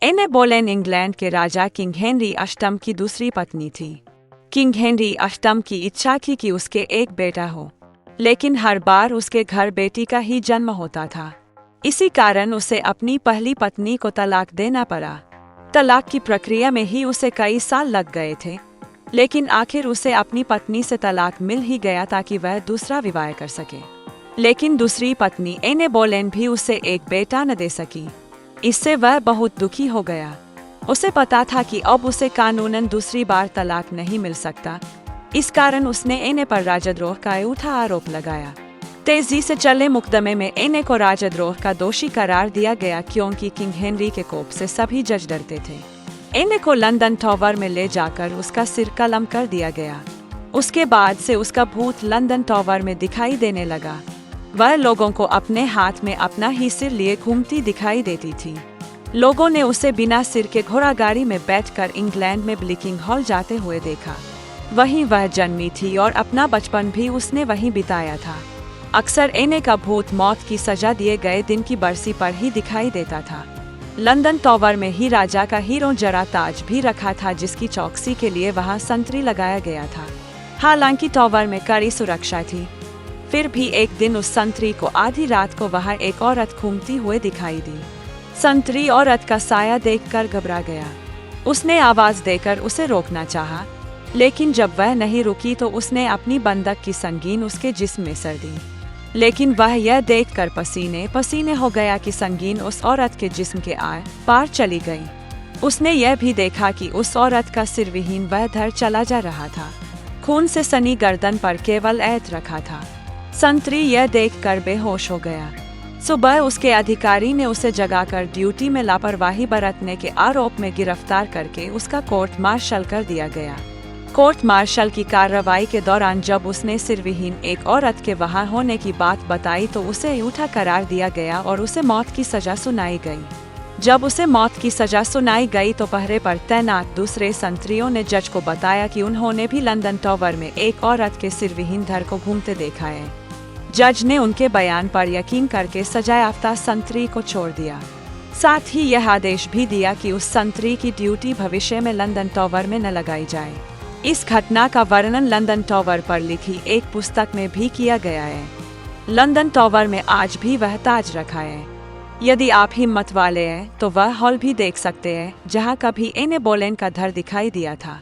एने बोलेन इंग्लैंड के राजा किंग हेनरी अष्टम की दूसरी पत्नी थी। किंग हेनरी अष्टम की इच्छा थी कि उसके एक बेटा हो, लेकिन हर बार उसके घर बेटी का ही जन्म होता था। इसी कारण उसे अपनी पहली पत्नी को तलाक देना पड़ा। तलाक की प्रक्रिया में ही उसे कई साल लग गए थे, लेकिन आखिर उसे अपनी पत्नी से तलाक मिल ही गया ताकि वह दूसरा विवाह कर सके। लेकिन दूसरी पत्नी एने बोलेन भी उसे एक बेटा न दे सकी। इससे वह बहुत दुखी हो गया। उसे पता था कि अब उसे कानूनन दूसरी बार तलाक नहीं मिल सकता। इस कारण उसने एने पर राजद्रोह का झूठा आरोप लगाया। तेजी से चले मुकदमे में एने को राजद्रोह का दोषी करार दिया गया, क्योंकि किंग हेनरी के कोप से सभी जज डरते थे। एने को लंदन टावर में ले जाकर उसका सिर कलम कर दिया गया। उसके बाद से उसका भूत लंदन टावर में दिखाई देने लगा। वह लोगों को अपने हाथ में अपना ही सिर लिए घूमती दिखाई देती थी। लोगों ने उसे बिना सिर के घोड़ा गाड़ी में बैठकर इंग्लैंड में ब्लिकिंग हॉल जाते हुए देखा। वहीं वह जन्मी थी और अपना बचपन भी उसने वहीं बिताया था। अक्सर एने का भूत मौत की सजा दिए गए दिन की बरसी पर ही दिखाई देता था। लंदन टावर में ही राजा का हीरो जरा ताज भी रखा था, जिसकी चौकसी के लिए वहां संतरी लगाया गया था। हालांकि टावर में कड़ी सुरक्षा थी, फिर भी एक दिन उस संतरी को आधी रात को वहां एक औरत घूमती हुए दिखाई दी। संतरी औरत का साया देखकर घबरा गया। उसने आवाज देकर उसे रोकना चाहा, लेकिन जब वह नहीं रुकी तो उसने अपनी बंदूक की संगीन उसके जिस्म में सर दी। लेकिन वह यह देखकर पसीने पसीने हो गया कि संगीन उस औरत के जिस्म के आर पार चली गई। उसने यह भी देखा कि उस औरत का सिर विहीन वह धर चला जा रहा था। खून से सनी गर्दन पर केवल ऐत रखा था। संतरी यह देखकर बेहोश हो गया। सुबह उसके अधिकारी ने उसे जगाकर ड्यूटी में लापरवाही बरतने के आरोप में गिरफ्तार करके उसका कोर्ट मार्शल कर दिया गया। कोर्ट मार्शल की कार्रवाई के दौरान जब उसने सिरविहीन एक औरत के वहां होने की बात बताई तो उसे झूठा करार दिया गया और उसे मौत की सजा सुनाई गई। जब उसे मौत की सजा सुनाई गई तो पहरे पर तैनात दूसरे संतरियों ने जज को बताया कि उन्होंने भी लंदन टावर में एक औरत के सिरविहीन धर को घूमते देखा है। जज ने उनके बयान पर यकीन करके सजायाफ्ता संतरी को छोड़ दिया। साथ ही यह आदेश भी दिया कि उस संतरी की ड्यूटी भविष्य में लंदन टावर में न लगाई जाए। इस घटना का वर्णन लंदन टावर पर लिखी एक पुस्तक में भी किया गया है। लंदन टावर में आज भी वह ताज रखा है। यदि आप हिम्मत वाले हैं तो वह हॉल भी देख सकते हैं जहां कभी एने बोलेन का धर दिखाई दिया था।